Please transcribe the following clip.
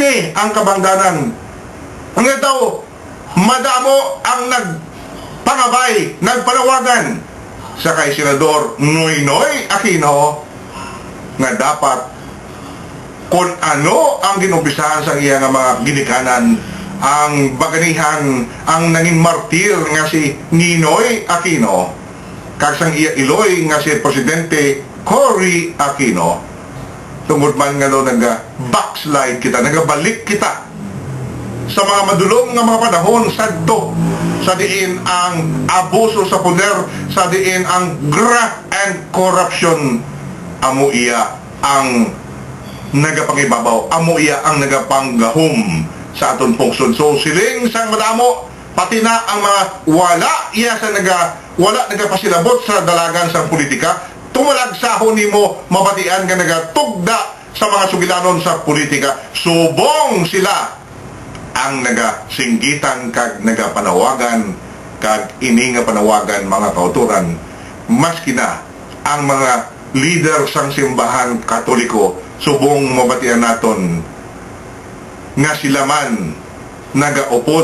kini ang kabangdanan. Ang daw, madamo ang nagpangabay, nagpanawagan sa kay Senador Noynoy Aquino nga dapat kung ano ang ginumpisahan sa iya nga mga ginikanan, ang baganihan, ang nanging martir nga si Ninoy Aquino, kag sang iya iloy nga si Presidente Cory Aquino, tungod man nga no backslide kita, nagabalik kita sa mga madulong nga mga panahon sadto sa diin ang abuso sa poder, sa diin ang graft and corruption. Amo iya ang nagapangibabaw, amo iya ang nagapanggahom sa aton pungsod. So siling sang madamo, pati na ang mga wala nagapasilabot sa dalagan sa politika, tumalagsahon nimo mabatian nga nagatugda sa mga sugilanon sa politika. Subong sila ang nagasinggitan kag nagapanawagan kag ini nga panawagan mga kauturan, maski na ang mga leader sang simbahan Katoliko, subong mabatian naton nga sila man nagaupod